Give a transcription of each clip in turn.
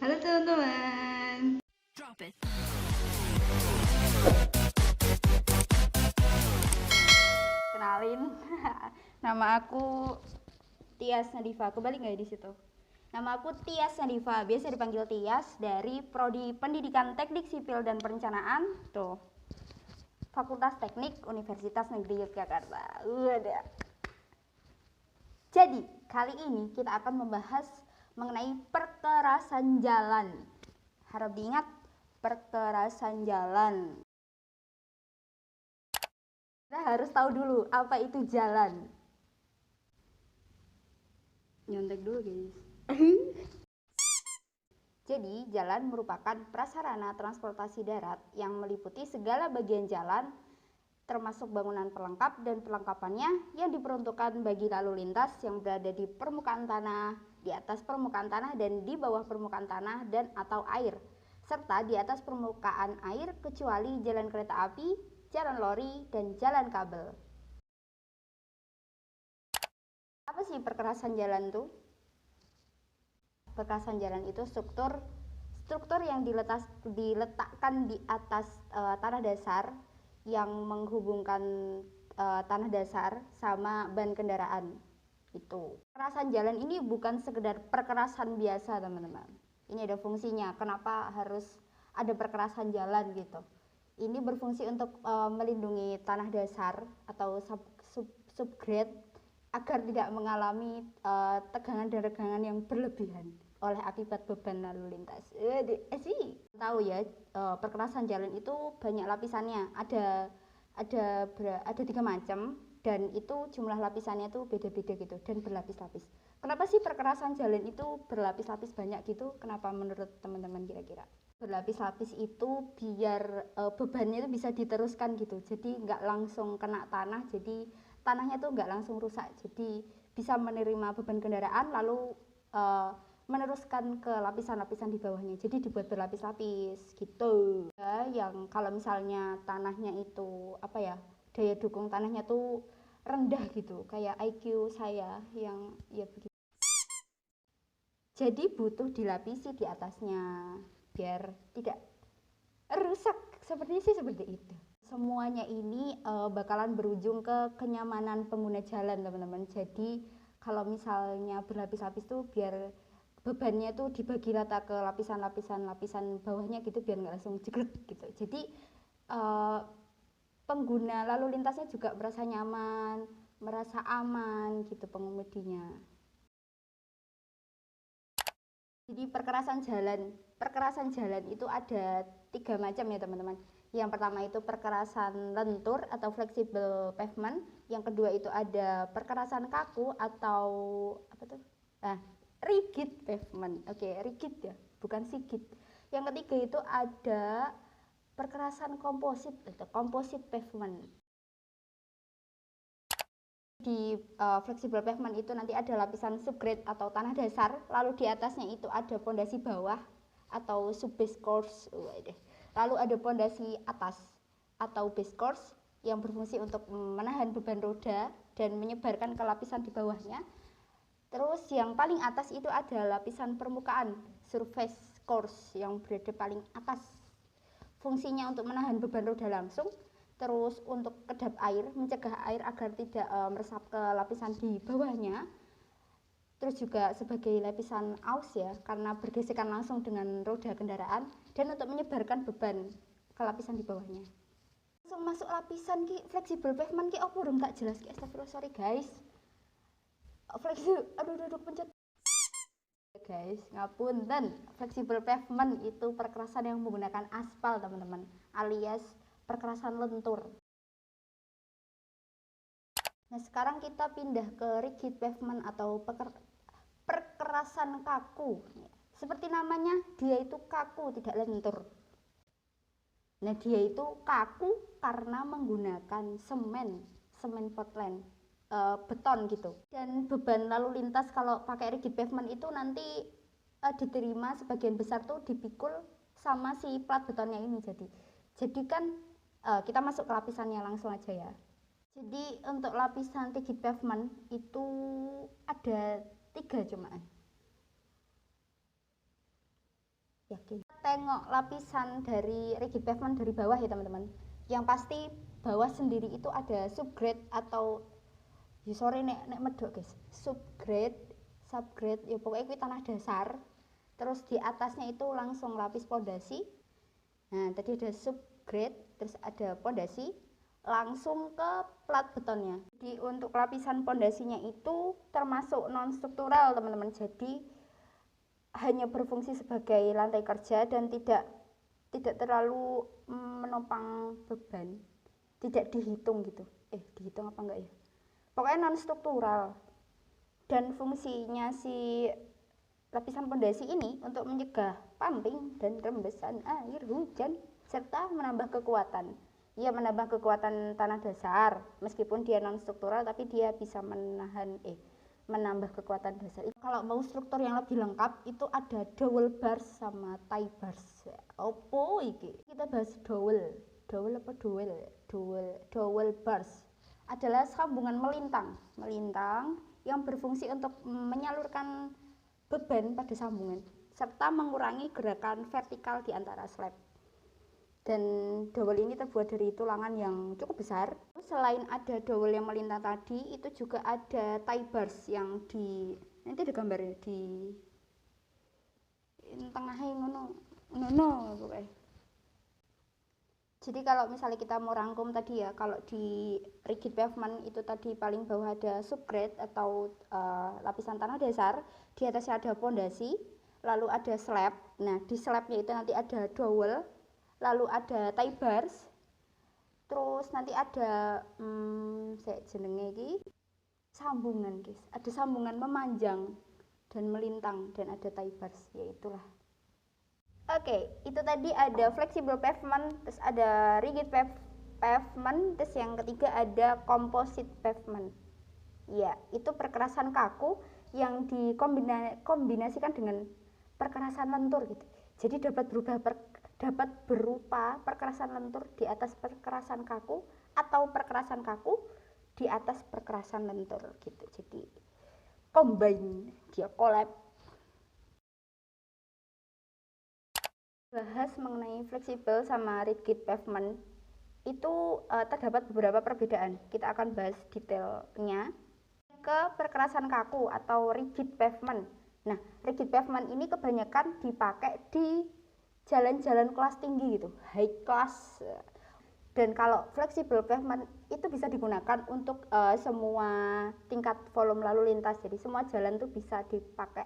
Halo teman-teman. Drop it. Kenalin, nama aku Tias Nadifa. Kembali nggak ya di situ? Nama aku Tias Nadifa, biasa dipanggil Tias, dari Prodi Pendidikan Teknik Sipil dan Perencanaan, tuh, Fakultas Teknik Universitas Negeri Yogyakarta. Udah. Jadi kali ini kita akan membahas mengenai perkerasan jalan. Harap diingat, perkerasan jalan. Kita harus tahu dulu apa itu jalan. Nyontek dulu guys. Jadi jalan merupakan prasarana transportasi darat yang meliputi segala bagian jalan termasuk bangunan pelengkap dan perlengkapannya yang diperuntukkan bagi lalu lintas yang berada di permukaan tanah, di atas permukaan tanah dan di bawah permukaan tanah dan atau air, serta di atas permukaan air kecuali jalan kereta api, jalan lori, dan jalan kabel. Apa sih perkerasan jalan tuh? Perkerasan jalan itu struktur yang diletakkan di atas tanah dasar yang menghubungkan tanah dasar sama ban kendaraan. Itu perkerasan jalan ini bukan sekedar perkerasan biasa teman-teman, ini ada fungsinya. Kenapa harus ada perkerasan jalan gitu? Ini berfungsi untuk melindungi tanah dasar atau subgrade agar tidak mengalami tegangan dan regangan yang berlebihan oleh akibat beban lalu lintas. Sih tahu ya, perkerasan jalan itu banyak lapisannya. Ada 3 macam dan itu jumlah lapisannya tuh beda-beda gitu dan berlapis-lapis. Kenapa sih perkerasan jalan itu berlapis-lapis banyak gitu? Kenapa menurut teman-teman kira-kira? Berlapis-lapis itu biar bebannya itu bisa diteruskan gitu. Jadi nggak langsung kena tanah, jadi tanahnya tuh nggak langsung rusak. Jadi bisa menerima beban kendaraan lalu meneruskan ke lapisan-lapisan di bawahnya. Jadi dibuat berlapis-lapis gitu. Ya, yang kalau misalnya tanahnya itu apa ya, daya dukung tanahnya tuh rendah gitu, kayak IQ saya yang ya begitu. Jadi butuh dilapisi di atasnya biar tidak rusak. Sepertinya sih seperti itu. Semuanya ini bakalan berujung ke kenyamanan pengguna jalan teman-teman. Jadi kalau misalnya berlapis-lapis tuh biar bebannya tuh dibagi rata ke lapisan bawahnya gitu biar nggak langsung jegrek gitu. Jadi pengguna lalu lintasnya juga merasa nyaman, merasa aman gitu pengemudinya. Jadi perkerasan jalan itu ada 3 macam ya teman-teman. Yang pertama itu perkerasan lentur atau flexible pavement. Yang kedua itu ada perkerasan kaku atau apa tuh? Rigid pavement. Oke, rigid ya, bukan sigit. Yang ketiga itu ada perkerasan komposit atau composite pavement. Di flexible pavement itu nanti ada lapisan subgrade atau tanah dasar, lalu di atasnya itu ada pondasi bawah atau subbase course, lalu ada pondasi atas atau base course yang berfungsi untuk menahan beban roda dan menyebarkan ke lapisan di bawahnya. Terus yang paling atas itu ada lapisan permukaan surface course yang berada paling atas, fungsinya untuk menahan beban roda langsung. Terus untuk kedap air, mencegah air agar tidak meresap ke lapisan di bawahnya. Terus juga sebagai lapisan aus ya, karena bergesekan langsung dengan roda kendaraan. Dan untuk menyebarkan beban ke lapisan di bawahnya. Langsung masuk lapisan ki flexible pavement ki apa dong tak jelas ki. Astagfirullah, sorry guys. Aduh pencet. Guys, ngapunten. Flexible pavement itu perkerasan yang menggunakan aspal teman-teman, alias perkerasan lentur. Nah sekarang kita pindah ke rigid pavement atau perkerasan kaku. Seperti namanya, dia itu kaku, tidak lentur. Nah dia itu kaku karena menggunakan semen Portland, beton gitu. Dan beban lalu lintas kalau pakai rigid pavement itu nanti diterima sebagian besar tuh dipikul sama si plat betonnya ini. Jadi kan kita masuk ke lapisannya langsung aja ya. Jadi untuk lapisan rigid pavement itu ada 3 cuman. Yakin. Tengok lapisan dari rigid pavement dari bawah ya teman-teman. Yang pasti bawah sendiri itu ada subgrade atau ya sorry nek medok guys. Subgrade ya pokoknya itu tanah dasar. Terus di atasnya itu langsung lapis pondasi. Nah, tadi ada subgrade, terus ada pondasi, langsung ke plat betonnya. Jadi untuk lapisan pondasinya itu termasuk non struktural teman-teman. Jadi hanya berfungsi sebagai lantai kerja dan tidak terlalu menopang beban, tidak dihitung gitu. Dihitung apa enggak ya, pokoknya non struktural. Dan fungsinya si lapisan pondasi ini untuk mencegah pumping dan rembesan air hujan serta menambah kekuatan. Ia menambah kekuatan tanah dasar meskipun dia non struktural, tapi dia bisa menambah kekuatan dasar. Kalau mau struktur yang lebih lengkap itu ada dowel bars sama tie bars. Opo iki? Kita bahas dowel. Dowel bars adalah sambungan melintang yang berfungsi untuk menyalurkan beban pada sambungan serta mengurangi gerakan vertikal di antara slab. Dan dowel ini terbuat dari tulangan yang cukup besar. Selain ada dowel yang melintang tadi, itu juga ada tie bars yang nanti ada gambarnya di tengahnya ngono pokoknya. Jadi kalau misalnya kita mau rangkum tadi ya, kalau di rigid pavement itu tadi paling bawah ada subgrade atau lapisan tanah dasar, di atasnya ada pondasi, lalu ada slab. Nah, di slabnya itu nanti ada dowel, lalu ada tie bars, terus nanti ada jenenge iki sambungan guys, ada sambungan memanjang dan melintang dan ada tie bars, yaitulah. Oke, itu tadi ada flexible pavement, terus ada rigid pavement, terus yang ketiga ada composite pavement. Ya, itu perkerasan kaku yang dikombinasikan dengan perkerasan lentur gitu. Jadi dapat berupa perkerasan lentur di atas perkerasan kaku atau perkerasan kaku di atas perkerasan lentur gitu. Jadi combine, dia collab. Bahas mengenai fleksibel sama rigid pavement itu terdapat beberapa perbedaan. Kita akan bahas detailnya. Ke perkerasan kaku atau rigid pavement. Nah, rigid pavement ini kebanyakan dipakai di jalan-jalan kelas tinggi gitu, high class. Dan kalau flexible pavement itu bisa digunakan untuk semua tingkat volume lalu lintas. Jadi semua jalan tuh bisa dipakai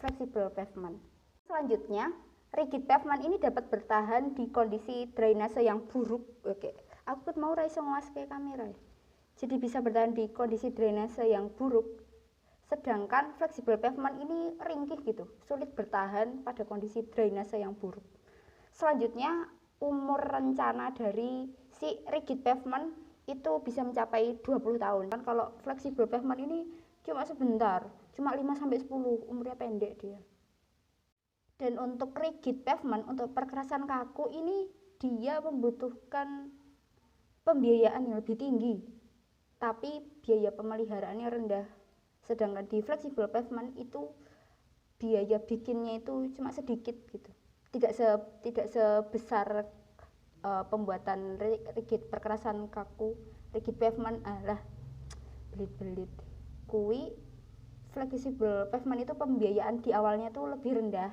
flexible pavement. Selanjutnya, rigid pavement ini dapat bertahan di kondisi drainase yang buruk. Oke, aku mau raiso ngawaske kamera. Jadi bisa bertahan di kondisi drainase yang buruk. Sedangkan flexible pavement ini ringkih gitu, sulit bertahan pada kondisi drainase yang buruk. Selanjutnya, umur rencana dari si rigid pavement itu bisa mencapai 20 tahun. Kan kalau flexible pavement ini cuma sebentar, cuma 5-10, umurnya pendek dia. Dan untuk rigid pavement, untuk perkerasan kaku ini dia membutuhkan pembiayaan yang lebih tinggi, tapi biaya pemeliharaannya rendah. Sedangkan di flexible pavement itu biaya bikinnya itu cuma sedikit gitu, tidak sebesar pembuatan rigid perkerasan kaku. Rigid pavement belit kui flexible pavement itu pembiayaan di awalnya tuh lebih rendah,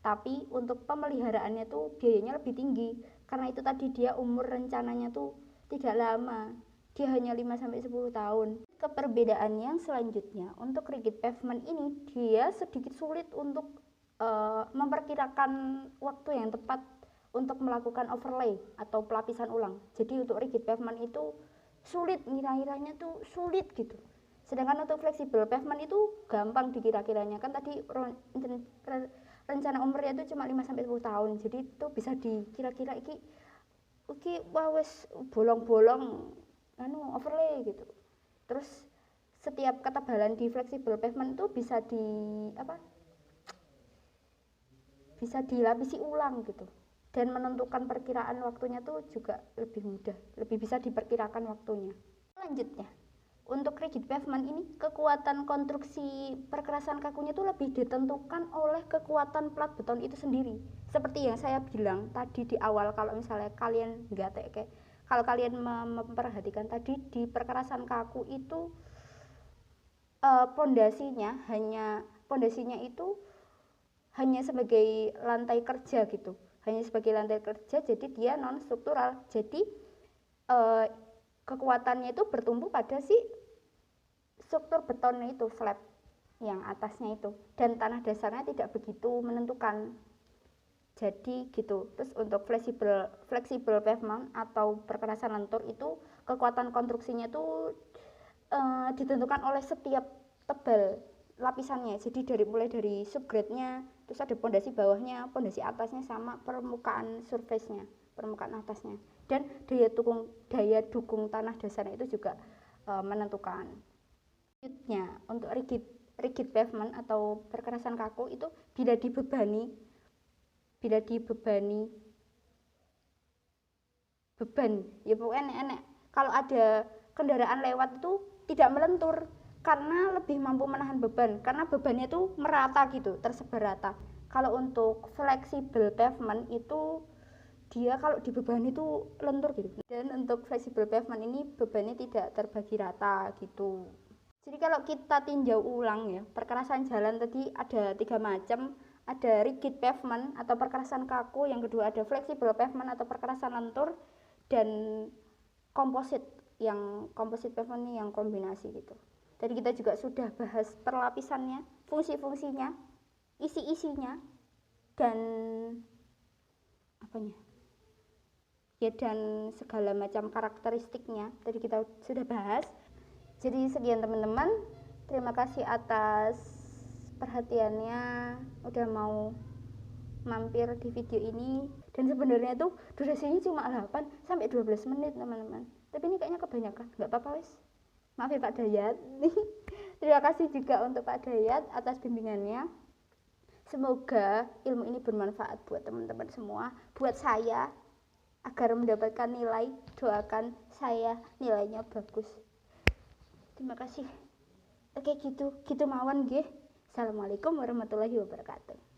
tapi untuk pemeliharaannya tuh biayanya lebih tinggi karena itu tadi dia umur rencananya tuh tidak lama, dia hanya 5-10 tahun. Keperbedaan yang selanjutnya, untuk rigid pavement ini dia sedikit sulit untuk memperkirakan waktu yang tepat untuk melakukan overlay atau pelapisan ulang. Jadi untuk rigid pavement itu sulit, ngira-ngiranya tuh sulit gitu. Sedangkan untuk flexible pavement itu gampang dikira-kiranya, kan tadi rencana umurnya itu cuma 5-10 tahun. Jadi itu bisa dikira-kira iki wah wes bolong-bolong overlay gitu. Terus setiap ketebalan di flexible pavement itu bisa dilapisi ulang gitu. Dan menentukan perkiraan waktunya tuh juga lebih mudah, lebih bisa diperkirakan waktunya. Selanjutnya, untuk rigid pavement ini kekuatan konstruksi perkerasan kakunya itu lebih ditentukan oleh kekuatan plat beton itu sendiri. Seperti yang saya bilang tadi di awal, kalau misalnya kalian kalau kalian memperhatikan tadi di perkerasan kaku itu pondasinya itu hanya sebagai lantai kerja gitu, jadi dia non struktural. Jadi kekuatannya itu bertumpu pada si struktur betonnya itu, flat yang atasnya itu, dan tanah dasarnya tidak begitu menentukan. Jadi gitu. Terus untuk fleksibel pavement atau perkerasan lentur itu kekuatan konstruksinya itu ditentukan oleh setiap tebal lapisannya. Jadi mulai dari subgrade-nya, terus ada pondasi bawahnya, pondasi atasnya, sama permukaan surface-nya, permukaan atasnya. Dan daya dukung tanah dasarnya itu juga menentukan. Selanjutnya, untuk rigid pavement atau perkerasan kaku itu bila dibebani beban, ya pokoknya enek kalau ada kendaraan lewat itu tidak melentur karena lebih mampu menahan beban, karena bebannya itu merata gitu, tersebar rata. Kalau untuk fleksibel pavement itu dia kalau dibebani itu lentur gitu. Dan untuk fleksibel pavement ini bebannya tidak terbagi rata gitu. Jadi kalau kita tinjau ulang ya, perkerasan jalan tadi ada 3 macam. Ada rigid pavement atau perkerasan kaku, yang kedua ada fleksibel pavement atau perkerasan lentur, dan komposit pavement ini yang kombinasi gitu. Tadi kita juga sudah bahas perlapisannya, fungsi-fungsinya, isi-isinya, dan apanya ya, dan segala macam karakteristiknya tadi kita sudah bahas. Jadi sekian teman-teman, terima kasih atas perhatiannya, udah mau mampir di video ini. Dan sebenarnya tuh durasinya cuma 8 sampai 12 menit teman-teman, tapi ini kayaknya kebanyakan. Nggak apa-apa wis, maaf ya Pak Dayat. Terima kasih juga untuk Pak Dayat atas bimbingannya. Semoga ilmu ini bermanfaat buat teman-teman semua, buat saya, agar mendapatkan nilai. Doakan saya nilainya bagus. Terima kasih. Oke, gitu mawon nggih. Assalamualaikum warahmatullahi wabarakatuh.